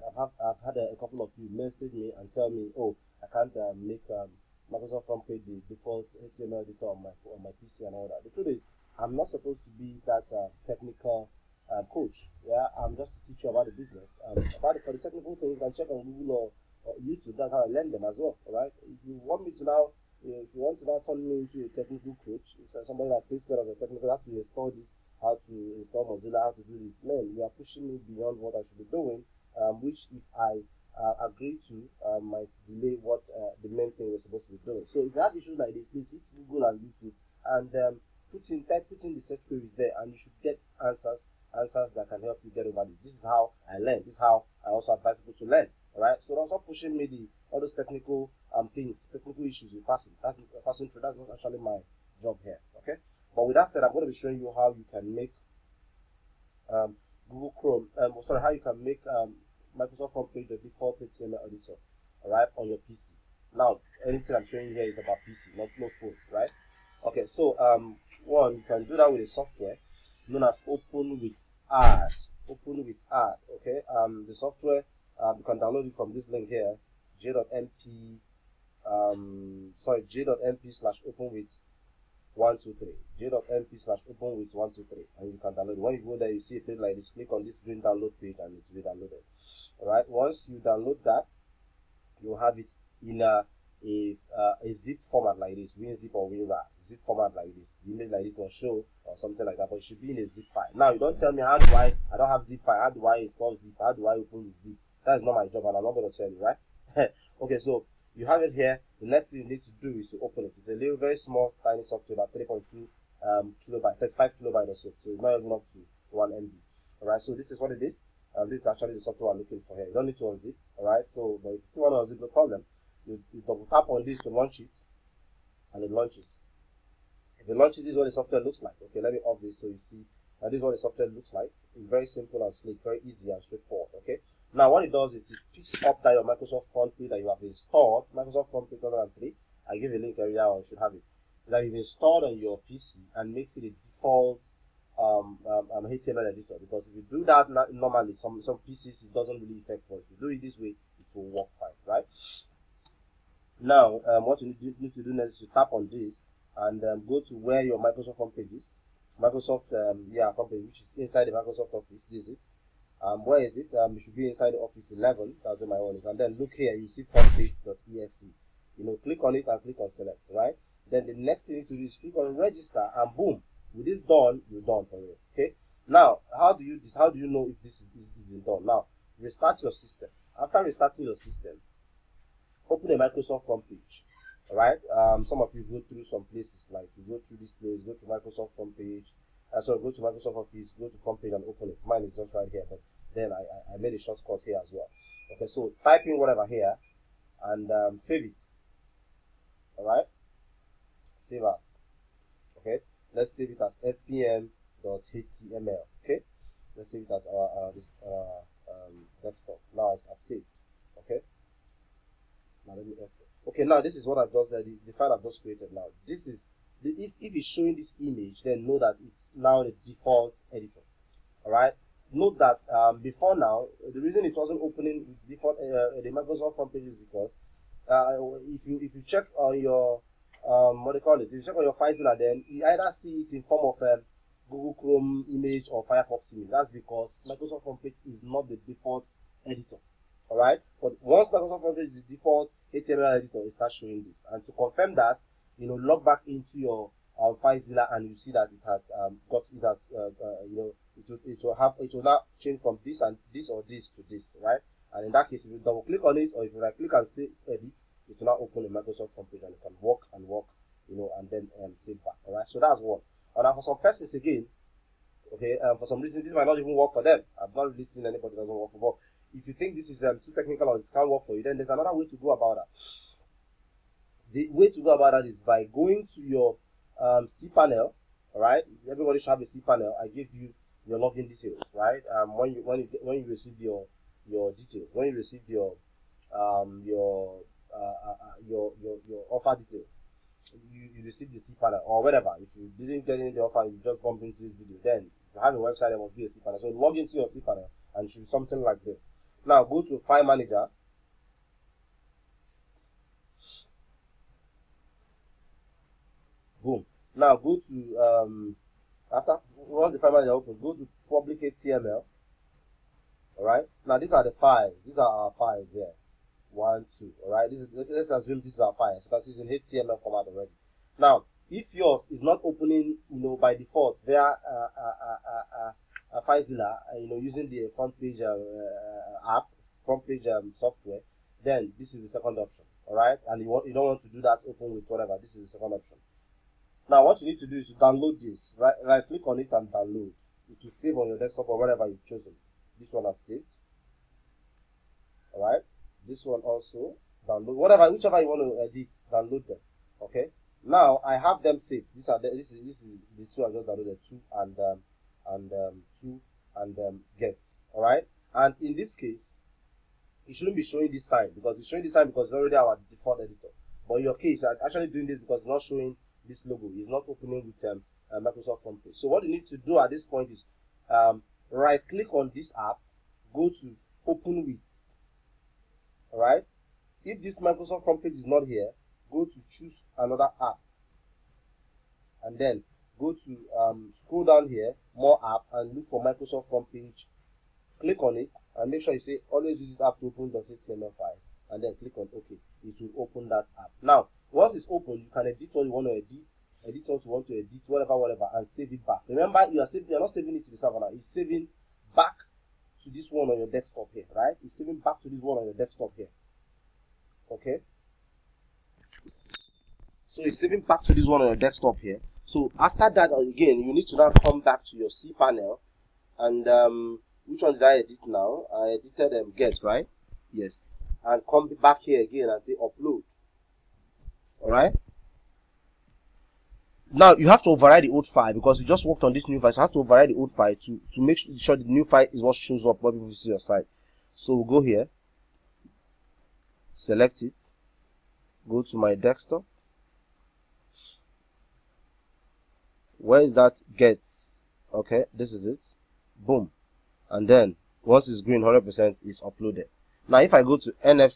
right? I've had a couple of you message me and tell me, oh, I can't make Microsoft Frontpage the default HTML editor on my PC and all that. The truth is, I'm not supposed to be that technical coach. Yeah, I'm just to teach you about the business. For the technical things, you can check on Google or YouTube. That's how I learn them as well. All right. If you want to now turn me into a technical coach, it's somebody that takes care of the technical, how to install this, how to install Mozilla, how to do this. Man, you are pushing me beyond what I should be doing, which if I agree to, might delay what the main thing we're supposed to be doing. So if you have issues like this, please hit Google and YouTube and put in the search queries there, and you should get answers that can help you get over this. This is how I learn. This is how I also advise people to learn. All right. So don't stop pushing me all those technical things, technical issues you're passing through. That's not actually my job here. Okay. But with that said, I'm going to be showing you how you can make Google Chrome. How you can make Microsoft Frontpage the default HTML editor. All right, on your PC. Now, anything I'm showing you here is about PC, not phone. Right. Okay. So one, you can do that with a software known as Open with Ad. Open with Ad. Okay. The software, you can download it from this link here, j.mp j.mp/openwith123 j.mp/openwith123, and you can download it. When you go there, you see a page like this. Click on this green download page and it's be downloaded. All right. Once you download that, you'll have it in a zip format like this, WinZip or WinRAR zip format like this. The image like this will show or something like that, but it should be in a zip file. Now you don't tell me I don't have zip file. How do I install zip? How do I open the zip? That is not my job, and I'm not going to tell you, right? Okay, so you have it here. The next thing you need to do is to open it. It's a little very small tiny software, about 3.2 kilobyte, 35 kilobyte or so. So it's not even up to 1 MB. All right, so this is what it is. This is actually the software I'm looking for here. You don't need to unzip. All right, so but if you still want to unzip, no problem. You double tap on this to launch it, and it launches. If it launches, this is what the software looks like. Okay, let me off this so you see. This is what the software looks like. It's very simple and sleek, very easy and straightforward. Okay. Now, what it does is it picks up that your Microsoft Frontpage that you have installed, Microsoft Frontpage 2003. I give a link area, or you should have it, that you've installed on your PC, and makes it a default HTML editor. Because if you do that normally, some PCs it doesn't really affect. But if you do it this way, it will work fine, right? Now, what you need to do next is to tap on this and go to where your Microsoft Frontpage is. Microsoft, Frontpage, which is inside the Microsoft Office. This is it. Where is it? It should be inside the Office 11. That's where my one is. And then look here, you see frontpage.exe. Click on it and click on select, right? Then the next thing you need to do is click on register, and boom, with this done, you're done for it. Okay. Now, how do you know if this is been done? Now, restart your system. After restarting your system, open a Microsoft Frontpage. All right. Some of you go through some places, like you go through this place, go to Microsoft Frontpage. Go to Microsoft Office, go to Frontpage and open it. Mine is just right here, but then I made a shortcut here as well. Okay, so type in whatever here and save it. All right, save as. Okay, let's save it as fpm.html. Okay, let's save it as our desktop. Now I've saved. Okay, now let me okay, now this is what I've just the file I've just created. Now this is if it's showing this image, then know that it's now the default editor. All right, note that before now, the reason it wasn't opening with default the Microsoft Frontpage is because if you check on your what do you call it, if you check on your FileZilla, then you either see it in form of Google Chrome image or Firefox image. That's because Microsoft Frontpage is not the default editor. All right, but once Microsoft Frontpage is the default HTML editor, it starts showing this. And to confirm that, log back into your FileZilla, and you see that it has it will now change from this and this or this to this, right? And in that case, if you double click on it, or if you right click and say edit, it will now open a Microsoft Frontpage, and you can work, and then save back. All right, so that's one. And now for some persons again, okay, for some reason this might not even work for them. I've not really seen anybody that doesn't work for. But if you think this is too technical or this can't work for you, then there's another way to go about that. The way to go about that is by going to your cPanel. All right, everybody should have a cPanel. I gave you your login details, right? When you receive your details, when you receive your offer details, you receive the cPanel or whatever. If you didn't get any the offer, you just bumped into this video. Then if you have a website, there must be a cPanel. So log into your cPanel, and it should be something like this. Now go to File Manager. Boom. Now go to after once the File Manager opens, go to Public HTML. Alright. Now these are the files. These are our files here. 1, 2. Alright. Let's assume this is our files because it's in HTML format already. Now, if yours is not opening, by default via FileZilla, using the Frontpage app, Frontpage software, then this is the second option. Alright. And you don't want to do that open with whatever. This is the second option. Now, what you need to do is to download this. Right click on it and download. It will save on your desktop or whatever you've chosen. This one has saved. Alright. This one also download. Whichever you want to edit, download them. Okay. Now I have them saved. This is the two I just downloaded, 2 and 2 and get. Alright. And in this case, it shouldn't be showing this sign because it's showing this sign because it's already our default editor. But in your case, I'm actually doing this because it's not showing this logo. It's not opening with Microsoft Frontpage. So what you need to do at this point is right click on this app, go to Open With. Alright. If this Microsoft Frontpage is not here, go to choose another app. And then go to scroll down here, more app, and look for Microsoft Frontpage. Click on it and make sure you say always use this app to open .html file. And then click on OK. It will open that app. Now, once it's open, you can edit what you want to edit what you want to edit, whatever, and save it back. Remember, you're not saving it to the server now. It's saving back to this one on your desktop here, right? It's saving back to this one on your desktop here. Okay? So it's saving back to this one on your desktop here. So after that, again, you need to now come back to your cPanel. And which one did I edit now? I edited get, right? Yes. And come back here again and say upload. Alright? Now you have to override the old file because you just worked on this new file. So you have to override the old file to make sure the new file is what shows up when people see your site. So we'll go here, select it, go to my desktop. Where is that gets? Okay, this is it. Boom. And then once it's green, 100% is uploaded. Now if I go to nf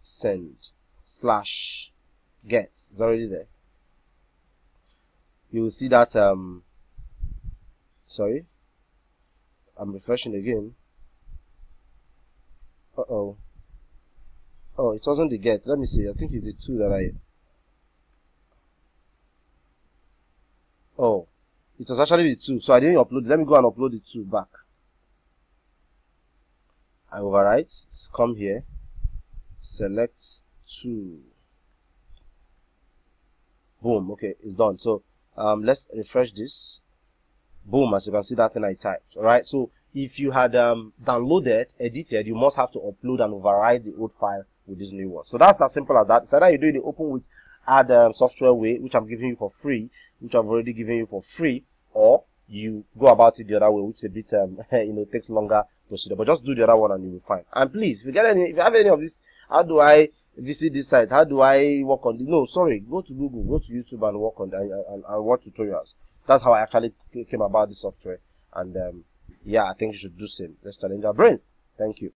send / gets, it's already there. You will see that sorry, I'm refreshing again. Oh, it wasn't the get. Let me see. I think it's the 2 that it was actually the 2, so I didn't upload it. Let me go and upload the 2 back. I overwrite, come here, select 2. Boom. Okay, it's done. So let's refresh this. Boom, as you can see that thing I typed. Alright, so if you had downloaded, edited, you must have to upload and override the old file with this new one. So that's as simple as that. So either you do the open with add software way, which I'm giving you for free, which I've already given you for free, or you go about it the other way, which is a bit takes longer procedure. But just do the other one and you'll be fine. And please, if you have any of this, how do I visit this site? How do I work on this? No, sorry, go to Google, go to YouTube and work on and watch tutorials. That's how I actually came about this software. And yeah, I think you should do same. Let's challenge our brains. Thank you.